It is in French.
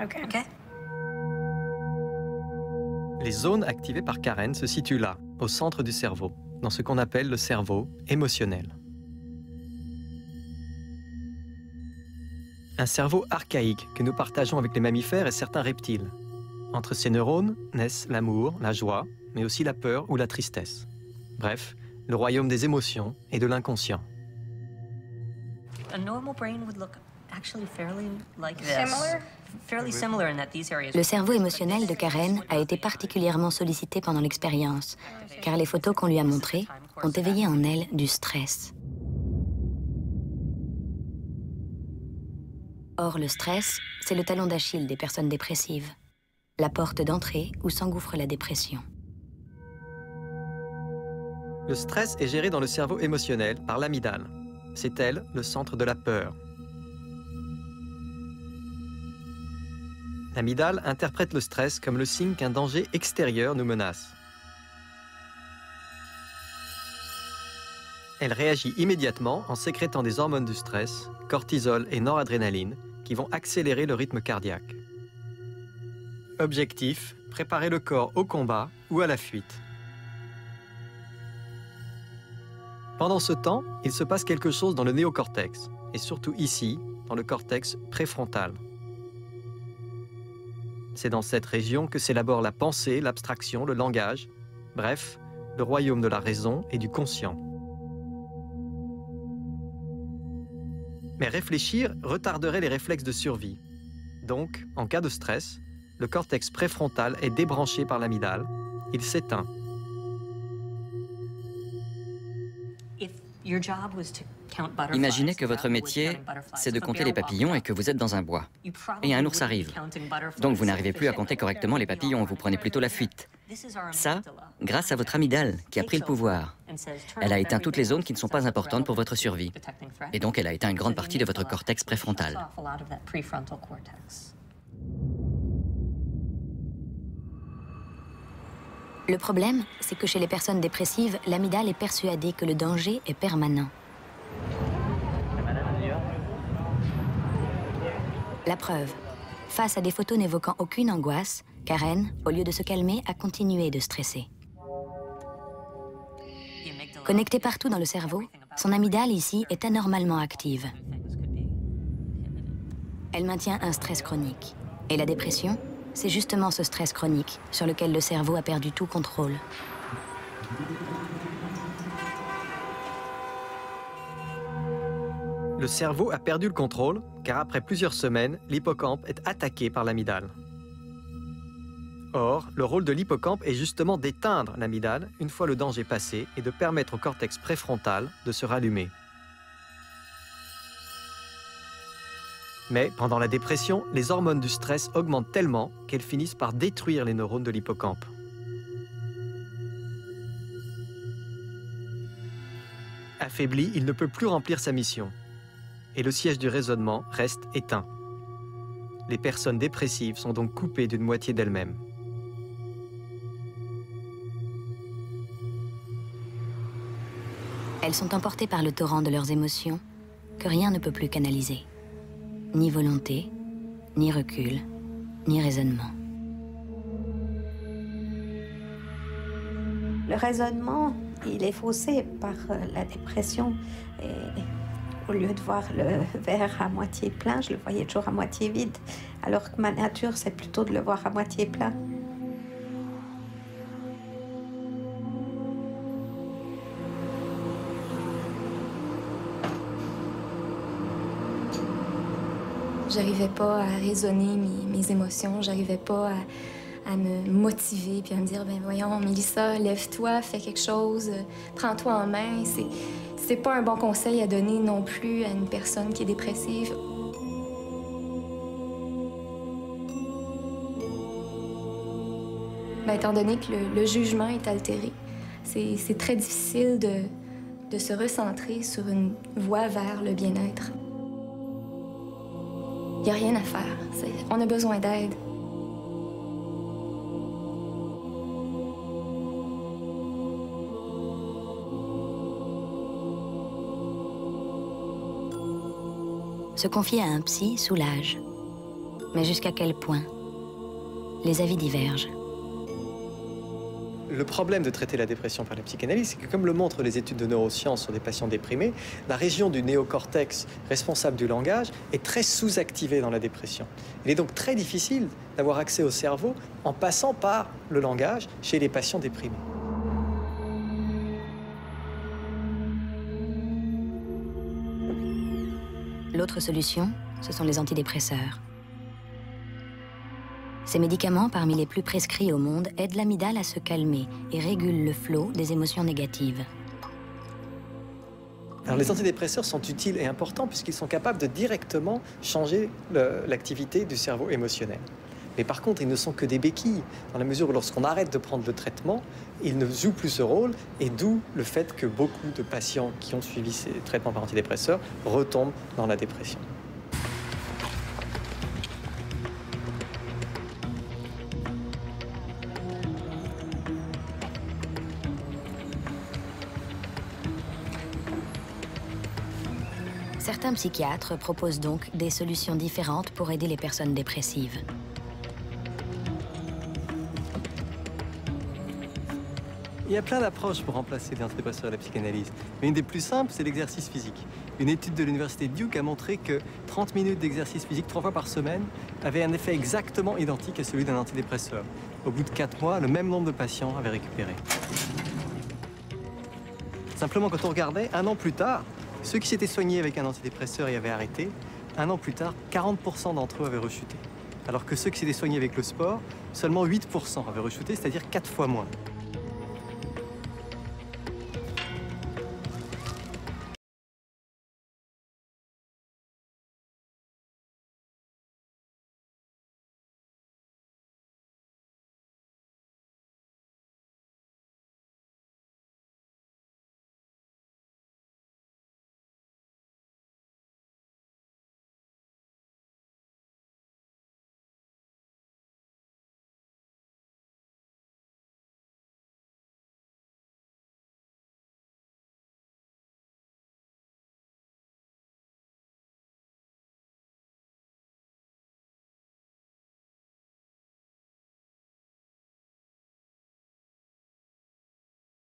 OK. Les zones activées par Karen se situent là, au centre du cerveau, dans ce qu'on appelle le cerveau émotionnel. Un cerveau archaïque que nous partageons avec les mammifères et certains reptiles. Entre ces neurones naissent l'amour, la joie, mais aussi la peur ou la tristesse. Bref, le royaume des émotions et de l'inconscient. Le cerveau émotionnel de Karen a été particulièrement sollicité pendant l'expérience, car les photos qu'on lui a montrées ont éveillé en elle du stress. Or, le stress, c'est le talon d'Achille des personnes dépressives, la porte d'entrée où s'engouffre la dépression. Le stress est géré dans le cerveau émotionnel par l'amygdale. C'est elle, le centre de la peur. L'amygdale interprète le stress comme le signe qu'un danger extérieur nous menace. Elle réagit immédiatement en sécrétant des hormones du stress, cortisol et noradrénaline, qui vont accélérer le rythme cardiaque. Objectif, préparer le corps au combat ou à la fuite. Pendant ce temps, il se passe quelque chose dans le néocortex, et surtout ici, dans le cortex préfrontal. C'est dans cette région que s'élabore la pensée, l'abstraction, le langage, bref, le royaume de la raison et du conscient. Mais réfléchir retarderait les réflexes de survie. Donc, en cas de stress, le cortex préfrontal est débranché par l'amygdale, il s'éteint. Imaginez que votre métier, c'est de compter les papillons et que vous êtes dans un bois. Et un ours arrive. Donc vous n'arrivez plus à compter correctement les papillons, vous prenez plutôt la fuite. Ça, grâce à votre amygdale qui a pris le pouvoir. Elle a éteint toutes les zones qui ne sont pas importantes pour votre survie. Et donc elle a éteint une grande partie de votre cortex préfrontal. Le problème, c'est que chez les personnes dépressives, l'amygdale est persuadée que le danger est permanent. La preuve, face à des photos n'évoquant aucune angoisse, Karen, au lieu de se calmer, a continué de stresser. Connectée partout dans le cerveau, son amygdale ici est anormalement active. Elle maintient un stress chronique. Et la dépression, c'est justement ce stress chronique sur lequel le cerveau a perdu tout contrôle. Le cerveau a perdu le contrôle, car après plusieurs semaines, l'hippocampe est attaqué par l'amygdale. Or, le rôle de l'hippocampe est justement d'éteindre l'amygdale une fois le danger passé et de permettre au cortex préfrontal de se rallumer. Mais pendant la dépression, les hormones du stress augmentent tellement qu'elles finissent par détruire les neurones de l'hippocampe. Affaibli, il ne peut plus remplir sa mission. Et le siège du raisonnement reste éteint. Les personnes dépressives sont donc coupées d'une moitié d'elles-mêmes. Elles sont emportées par le torrent de leurs émotions que rien ne peut plus canaliser. Ni volonté, ni recul, ni raisonnement. Le raisonnement, il est faussé par la dépression. Et au lieu de voir le verre à moitié plein, je le voyais toujours à moitié vide. Alors que ma nature, c'est plutôt de le voir à moitié plein. J'arrivais pas à raisonner mes émotions, j'arrivais pas à me motiver puis à me dire, ben voyons, Mélissa, lève-toi, fais quelque chose, prends-toi en main. C'est pas un bon conseil à donner non plus à une personne qui est dépressive. Ben, étant donné que le jugement est altéré, c'est très difficile de se recentrer sur une voie vers le bien-être. Il n'y a rien à faire. On a besoin d'aide. Se confier à un psy soulage. Mais jusqu'à quel point? Les avis divergent. Le problème de traiter la dépression par la psychanalyse, c'est que comme le montrent les études de neurosciences sur des patients déprimés, la région du néocortex responsable du langage est très sous-activée dans la dépression. Il est donc très difficile d'avoir accès au cerveau en passant par le langage chez les patients déprimés. L'autre solution, ce sont les antidépresseurs. Ces médicaments, parmi les plus prescrits au monde, aident l'amygdale à se calmer et régulent le flot des émotions négatives. Alors, les antidépresseurs sont utiles et importants puisqu'ils sont capables de directement changer l'activité du cerveau émotionnel. Mais par contre, ils ne sont que des béquilles, dans la mesure où lorsqu'on arrête de prendre le traitement, ils ne jouent plus ce rôle, et d'où le fait que beaucoup de patients qui ont suivi ces traitements par antidépresseurs retombent dans la dépression. Certains psychiatres proposent donc des solutions différentes pour aider les personnes dépressives. Il y a plein d'approches pour remplacer les antidépresseurs et la psychanalyse. Mais une des plus simples, c'est l'exercice physique. Une étude de l'université de Duke a montré que 30 minutes d'exercice physique 3 fois par semaine avaient un effet exactement identique à celui d'un antidépresseur. Au bout de 4 mois, le même nombre de patients avaient récupéré. Simplement, quand on regardait, 1 an plus tard, ceux qui s'étaient soignés avec un antidépresseur et avaient arrêté, 1 an plus tard, 40% d'entre eux avaient rechuté. Alors que ceux qui s'étaient soignés avec le sport, seulement 8% avaient rechuté, c'est-à-dire 4 fois moins.